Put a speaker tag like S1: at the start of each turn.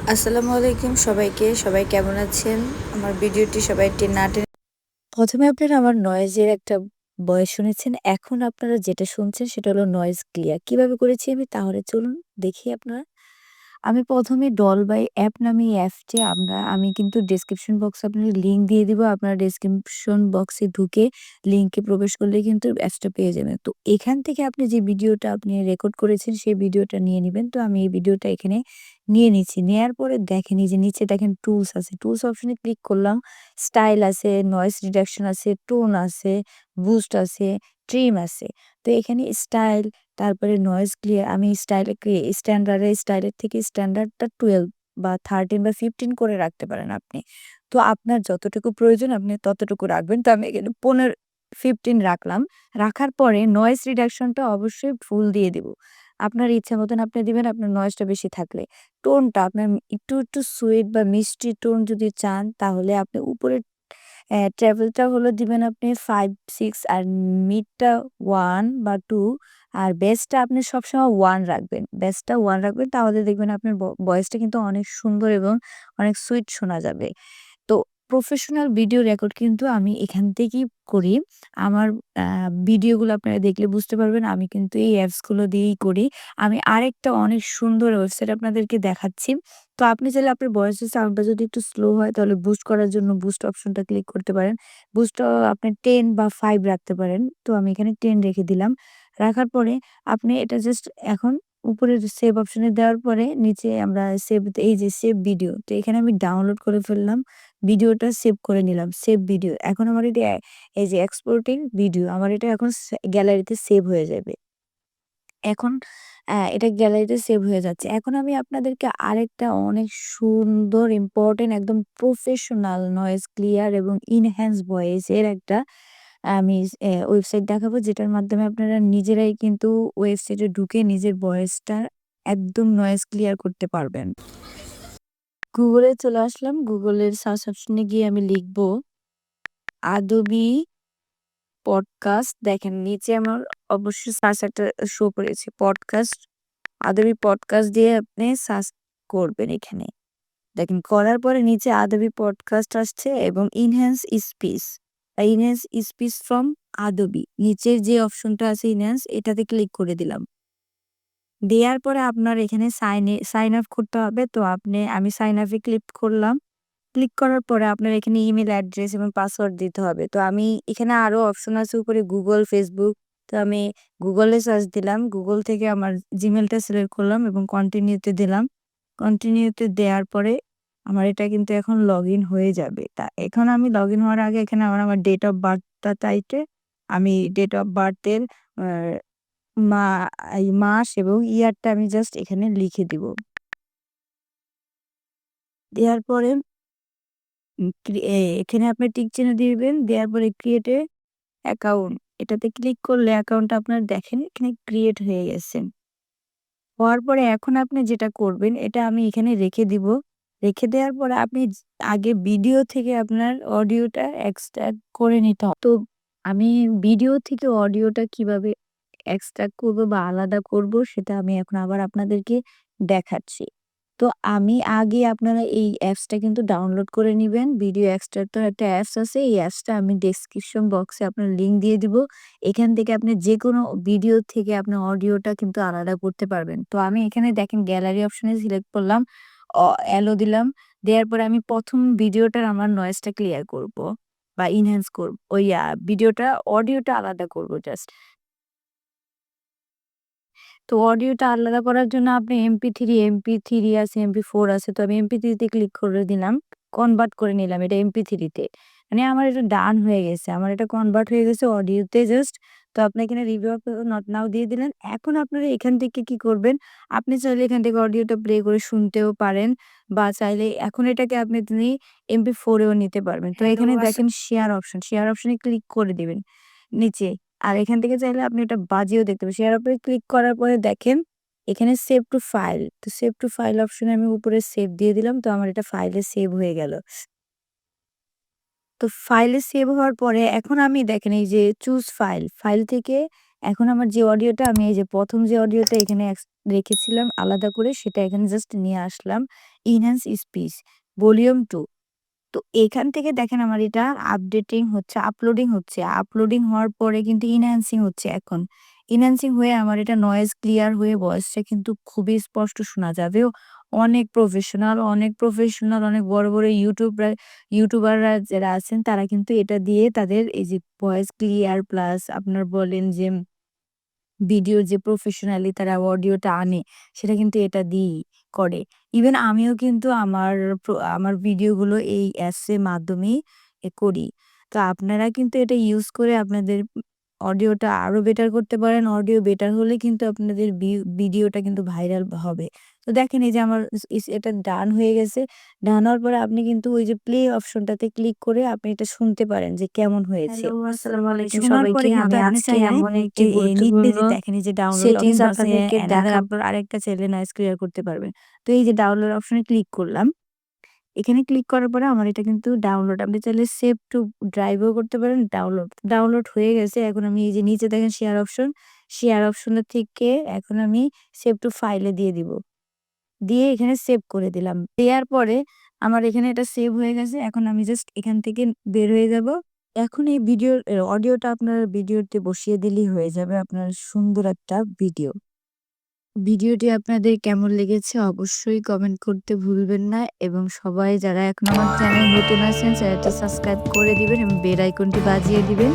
S1: আসসালামু আলাইকুম সবাইকে। সবাই কেমন আছেন? আমার ভিডিওটি সবাই না টেনে ১ম এ আপনারা আমার নয়েজের একটা ভয়েস শুনেছেন। এখন আপনারা যেটা শুনছেন সেটা হলো নয়েজ ক্লিয়ার। কিভাবে করেছি আমি তাহলে চলুন দেখি আপনারা। আমি ১ম এ ডলবাই অ্যাপ নামে এই অ্যাপটি আমি কিন্তু ডেসক্রিপশন বক্সে আপনাদের লিঙ্ক দিয়ে দিব। আপনারা ডেসক্রিপশন বক্সে ঢুকে লিঙ্কে প্রবেশ করলে কিন্তু অ্যাপসটা পেয়ে যাবেন। তো এখান থেকে আপনি যে ভিডিওটা আপনি রেকর্ড করেছেন সেই ভিডিওটা নিয়ে নিবেন। তো আমি এই ভিডিওটা এখানে নিয়ে নিচ্ছি। নেয়ার পরে দেখেন এই যে নিচে দেখেন টুলস আছে। টুলস অপশনে ক্লিক করলাম। স্টাইল আছে, নয়েজ রিডাকশন আছে, টোন আছে, বুস্ট আছে, ট্রিম আছে। তো এখানে স্টাইল তারপরে নয়েজ ক্লিয়ার আমি স্টাইলের থেকে স্ট্যান্ডার্ডটা 12 বা 13 বা 15 করে রাখতে পারেন আপনি। তো আপনার যতটুকু প্রয়োজন আপনি ততটুকু রাখবেন। তো আমি এখানে 15 রাখলাম। রাখার পরে নয়েজ রিডাকশনটা অবশ্যই ফুল দিয়ে দিব। আপনার ইচ্ছা মতন আপনি দিবেন আপনার নয়েজটা বেশি থাকলে। টোনটা আপনার একটু সুইট বা মিষ্টি টোন যদি চান তাহলে আপনি উপরের ট্রাভেলটা হলো দিবেন আপনি 5, 6 আর মিডটা 1 বা 2 আর বেসটা আপনি সবসময় 1 রাখবেন। বেসটা 1 রাখবেন তাহলে দেখবেন আপনার ভয়েসটা কিন্তু অনেক সুন্দর এবং অনেক সুইট শোনা যাবে। তো প্রফেশনাল ভিডিও রেকর্ড কিন্তু আমি এখান থেকেই করি। আমার আ ভিডিওগুলো আপনারা দেখলে বুঝতে পারবেন আমি কিন্তু এই অ্যাপস গুলো দিয়েই করি। আমি আরেকটা অনেক সুন্দর ওয়েবসাইট আপনাদেরকে দেখাচ্ছি। তো আপনি চাইলে আপনার ভয়েসের সাউন্ডটা যদি একটু স্লো হয় তাহলে বুস্ট করার জন্য বুস্ট অপশনটা ক্লিক করতে পারেন। বুস্টটা আপনি 10 বা 5 রাখতে পারেন। তো আমি এখানে 10 রেখে দিলাম। রাখার পরে আপনি এটা জাস্ট এখন উপরে সেভ অপশনে দেওয়ার পরে নিচে আমরা এই যে সেভ ভিডিও। তো এখানে আমি ডাউনলোড করে ফেললাম। ভিডিওটা সেভ করে নিলাম। Save video. এখন আমার এটি এই যে এক্সপোর্টিং ভিডিও আমার এটা এখন গ্যালারিতে সেভ হয়ে যাবে। এখন এটা গ্যালারিতে সেভ হয়ে যাচ্ছে। এখন আমি আপনাদেরকে আরেকটা অনেক সুন্দর ইম্পোর্টেন্ট একদম প্রফেশনাল নয়েজ ক্লিয়ার এবং ইনহ্যান্স ভয়েস এর একটা আমি ওয়েবসাইট দেখাবো যেটার মাধ্যমে আপনারা নিজেরাই কিন্তু ওয়েবসাইটে ঢুকে নিজের ভয়েসটা একদম নয়েজ ক্লিয়ার করতে পারবেন। গুগলে চলে আসলাম। গুগলের সার্চ অপশনে গিয়ে আমি লিখব Adobe পডকাস্ট। দেখেন নিচে আমার অবশ্যই সার্চ একটা শো করেছে। Adobe পডকাস্ট দিয়ে আপনি সার্চ করবেন এখানে। দেখেন করার পরে নিচে Adobe পডকাস্ট আসছে এবং ইনহ্যান্স স্পিচ ফ্রম Adobe নিচের যে অপশনটা আছে ইনহ্যান্স এটাতে ক্লিক করে দিলাম। দেয়ার পরে আপনার এখানে সাইন আপ করতে হবে। তো আমি সাইন আপ এ ক্লিক করলাম। ক্লিক করার পরে আপনার এখানে ইমেইল অ্যাড্রেস এবং পাসওয়ার্ড দিতে হবে। তো আমি এখানে আরো অপশন আছে উপরে Google, Facebook। তো আমি Google এ সার্চ দিলাম। Google থেকে আমার Gmailটা সিলেক্ট করলাম এবং কন্টিনিউ তে দিলাম। কন্টিনিউ তে দেওয়ার পরে আমার এটা কিন্তু এখন লগইন হয়ে যাবে। এখন আমি লগইন হওয়ার আগে এখানে আমার ডেট অফ বার্থটা চাইছে। আমি ডেট অফ বার্থ এর আ মা এই মাস এবং ইয়ারটা আমি জাস্ট এখানে লিখে দিব। দেওয়ার পরে উম ক্রি এ এখানে আপনি টিক চিহ্ন দিবেন। দেওয়ার পরে ক্রিয়েট এ অ্যাকাউন্ট এটাতে ক্লিক করলে অ্যাকাউন্টটা আপনার দেখেন এখানে ক্রিয়েট হয়ে গেছে। হওয়ার পরে এখন আপনি যেটা করবেন এটা আমি এখানে রেখে দিব। রেখে দেওয়ার পরে আপনি আগে ভিডিও থেকে আপনার অডিওটা এক্সট্রাক্ট করে নিতে হবে। তো আমি ভিডিও থেকে অডিওটা কিভাবে এক্সট্রাক্ট করব বা আলাদা করব সেটা আমি এখন আবার আপনাদেরকে দেখাচ্ছি। তো আপনারা এই অ্যাপসটা কিন্তু ডাউনলোড করে নিবেন। ভিডিও এক্সট্রাক্টর একটা অ্যাপস আছে। এই অ্যাপসটা আমি ডেসক্রিপশন বক্সে আপনার লিংক দিয়ে দিব। এখান থেকে আপনি যেকোনো ভিডিও থেকে আপনি অডিওটা কিন্তু আলাদা করতে পারবেন। তো আমি এখানে দেখেন গ্যালারি অপশনে সিলেক্ট করলাম। অ্যালো দিলাম। দেওয়ার পরে আমি ১ম ভিডিওটার আমার নয়েজটা ক্লিয়ার করব বা এনহান্স করব। ভিডিওটা অডিওটা আলাদা করব জাস্ট। তো অডিওটা আলাদা করার জন্য আপনি MP3 আছে, MP4 আছে। তো আমি MP3 তে ক্লিক করে দিলাম। কনভার্ট করে নিলাম এটা MP3 তে। মানে আমার এটা ডান হয়ে গেছে। আমার এটা কনভার্ট হয়ে গেছে অডিওতে জাস্ট। তো আপনি এখানে রিভিউ অফ নট নাও দিয়ে দিলেন। এখন আপনারা এখান থেকে কি করবেন? আপনি চাইলে এখান থেকে অডিওটা প্লে করে শুনতেও পারেন বা চাইলে এখন এটাকে আপনি MP4 এও নিতে পারবেন। তো
S2: হ্যালো
S1: এখানে
S2: আস
S1: দেখেন শেয়ার অপশনে ক্লিক করে দিবেন নিচে। আর এখান থেকে চাইলে আপনি এটা বাজিয়েও দেখতে পারেন। শেয়ার উপরে ক্লিক করার পরে দেখেন এখানে সেভ টু ফাইল। তো সেভ টু ফাইল অপশনে আমি উপরে সেভ দিয়ে দিলাম। তো আমার এটা ফাইলে সেভ হয়ে গেল। তো ফাইলে সেভ হওয়ার পরে এখন আমি দেখেন এই যে চুজ ফাইল, ফাইল থেকে এখন আমার যে অডিওটা আমি এই যে ১ম যে অডিওটা এখানে রেখেছিলাম আলাদা করে সেটা এখানে জাস্ট নিয়ে আসলাম। Enhance speech volume 2। তো এখান থেকে দেখেন আমার এটা আপলোডিং হচ্ছে। আপলোডিং হওয়ার পরে কিন্তু এনহ্যান্সিং হচ্ছে এখন। এনহ্যান্সিং হয়ে আমার এটা নয়েজ ক্লিয়ার হয়ে ভয়েসটা কিন্তু খুবই স্পষ্ট শোনা যাবে। অনেক প্রফেশনাল অনেক বড়, বড় ইউটিউবাররা যারা আছেন তারা কিন্তু এটা দিয়ে তাদের এই যে ভয়েস ক্লিয়ার প্লাস আপনার বলেন যে ভিডিওর যে প্রফেশনালি তারা অডিওটা আনে, সেটা কিন্তু এটা দিয়েই করে। ইভেন আমিও কিন্তু আমার ভিডিওগুলো এই অ্যাপস এর মাধ্যমেই করি। তো আপনারা কিন্তু এটা ইউজ করে আপনাদের অডিওটা আরো বেটার করতে পারেন। অডিও বেটার হলে কিন্তু আপনাদের ভিডিওটা কিন্তু ভাইরাল হবে। তো দেখেন এই যে আমার এটা ডান হয়ে গেছে। ডান হওয়ার পরে আপনি কিন্তু ওই যে প্লে অপশনটাতে ক্লিক করে আপনি এটা শুনতে পারেন যে কেমন হয়েছে।
S2: হ্যালো, আসসালামু আলাইকুম
S1: শোনার পরে
S2: সবাইকে।
S1: কিন্তু
S2: আমি
S1: আপনি
S2: আজকে
S1: চাইলে
S2: এমন একটি
S1: নিচে
S2: গুরুত্বপূর্ণ
S1: যে দেখেন এই যে ডাউনলোড
S2: সেটিংস
S1: অপশন আছে,
S2: আপনাদেরকে
S1: অ্যানাদার
S2: দেখাবো।
S1: আপনার আরেকটা চাইলে নয়েজ ক্লিয়ার করতে পারবেন। তো এই যে ডাউনলোড অপশনে ক্লিক করলাম। এখানে ক্লিক করার পরে আমার এটা কিন্তু ডাউনলোড আপনি চাইলে সেভ টু ড্রাইভও করতে পারেন। ডাউনলোড হয়ে গেছে। এখন আমি এই যে নিচে দেখেন শেয়ার অপশনের থেকে এখন আমি সেভ টু ফাইলে দিয়ে দিব। দিয়ে এখানে সেভ করে দিলাম। দেওয়ার পরে আমার এখানে এটা সেভ হয়ে গেছে। এখন আমি জাস্ট এখান থেকে বের হয়ে যাব। এখন এই অডিওটা আপনার ভিডিওতে বসিয়ে দিলেই হয়ে যাবে আপনার সুন্দর একটা ভিডিও। ভিডিওটি আপনাদের কেমন লেগেছে অবশ্যই কমেন্ট করতে ভুলবেন না এবং সবাই যারা এখন আমার চ্যানেল নতুন আছেন চ্যানেলটি সাবস্ক্রাইব করে দিবেন এবং বেল আইকনটি বাজিয়ে দিবেন।